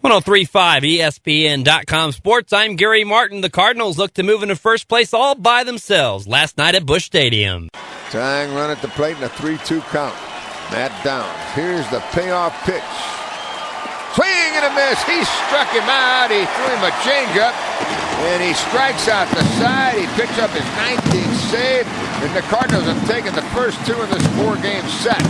1035 ESPN.com Sports. I'm Gary Martin. The Cardinals look to move into first place all by themselves last night at Busch Stadium. Tying run at the plate and a 3-2 count. Matt Downs. Here's the payoff pitch. Swing and a miss. He struck him out. He threw him a changeup. And he strikes out the side. He picks up his 19th save. And the Cardinals have taken the first two in this 4-game set.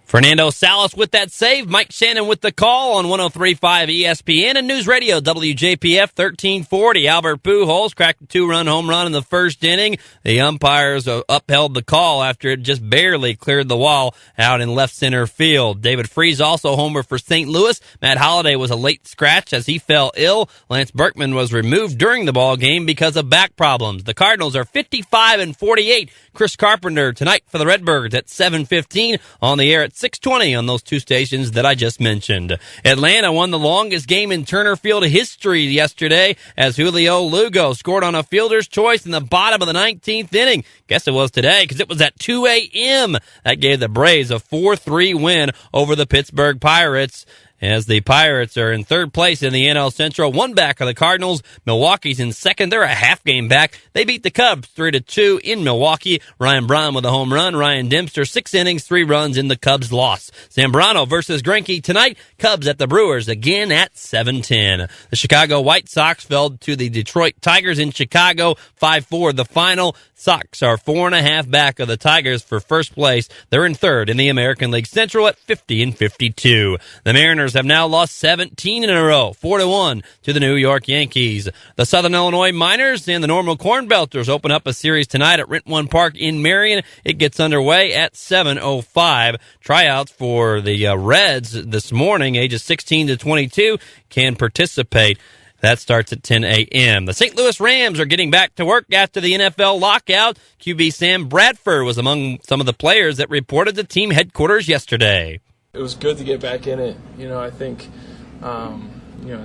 Fernando Salas with that save. Mike Shannon with the call on 1035 ESPN and News Radio WJPF 1340. Albert Pujols cracked a 2-run home run in the first inning. The umpires upheld the call after it just barely cleared the wall out in left center field. David Freese also homer for St. Louis. Matt Holliday was a late scratch as he fell ill. Lance Berkman was removed during the ball game because of back problems. The Cardinals are 55-48. Chris Carpenter tonight for the Redbirds at 7:15 on the air at 6:20 on those two stations that I just mentioned. Atlanta won the longest game in Turner Field history yesterday as Julio Lugo scored on a fielder's choice in the bottom of the 19th inning. Guess it was today because it was at 2 a.m. That gave the Braves a 4-3 win over the Pittsburgh Pirates, as the Pirates are in third place in the NL Central, one back of the Cardinals. Milwaukee's in second. They're a half game back. They beat the Cubs 3-2 in Milwaukee. Ryan Braun with a home run. Ryan Dempster, 6 innings, 3 runs in the Cubs' loss. Zambrano versus Greinke tonight. Cubs at the Brewers again at 7:10. The Chicago White Sox fell to the Detroit Tigers in Chicago, 5-4 the final. Sox are 4.5 back of the Tigers for first place. They're in third in the American League Central at 50-52. The Mariners have now lost 17 in a row, 4-1 to the New York Yankees. The Southern Illinois Miners and the Normal Corn Belters open up a series tonight at Rent One Park in Marion. It gets underway at 7:05. Tryouts for the Reds this morning, ages 16 to 22, can participate. That starts at 10 a.m. The St. Louis Rams are getting back to work after the NFL lockout. QB Sam Bradford was among some of the players that reported to team headquarters yesterday. It was good to get back in it. I think,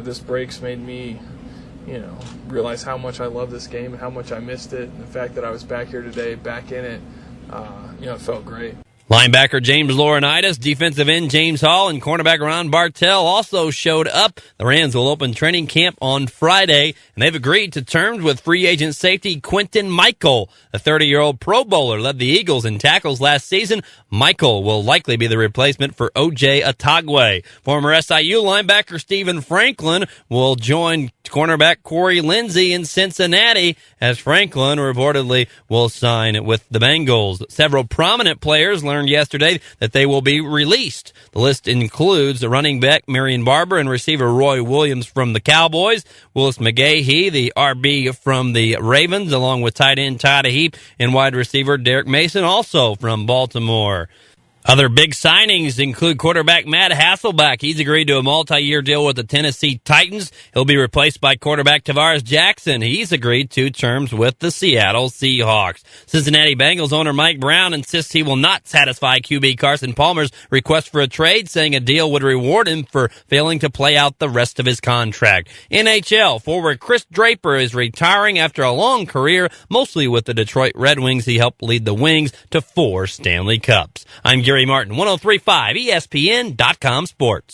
this break's made me, realize how much I love this game and how much I missed it. And the fact that I was back here today, back in it, it felt great. Linebacker James Laurinaitis, defensive end James Hall, and cornerback Ron Bartell also showed up. The Rams will open training camp on Friday, and they've agreed to terms with free agent safety Quentin Michael. The 30-year-old Pro Bowler led the Eagles in tackles last season. Michael will likely be the replacement for O.J. Atagwe. Former SIU linebacker Stephen Franklin will join cornerback Corey Lindsey in Cincinnati, as Franklin reportedly will sign with the Bengals. Several prominent players learned yesterday that they will be released. The list includes the running back Marion Barber and receiver Roy Williams from the Cowboys, Willis McGahee, the RB from the Ravens, along with tight end Todd Heap and wide receiver Derek Mason, also from Baltimore. Other big signings include quarterback Matt Hasselbeck. He's agreed to a multi-year deal with the Tennessee Titans. He'll be replaced by quarterback Tavares Jackson. He's agreed to terms with the Seattle Seahawks. Cincinnati Bengals owner Mike Brown insists he will not satisfy QB Carson Palmer's request for a trade, saying a deal would reward him for failing to play out the rest of his contract. NHL forward Chris Draper is retiring after a long career, mostly with the Detroit Red Wings. He helped lead the Wings to 4 Stanley Cups. I'm Gary Martin, 1035 ESPN.com Sports.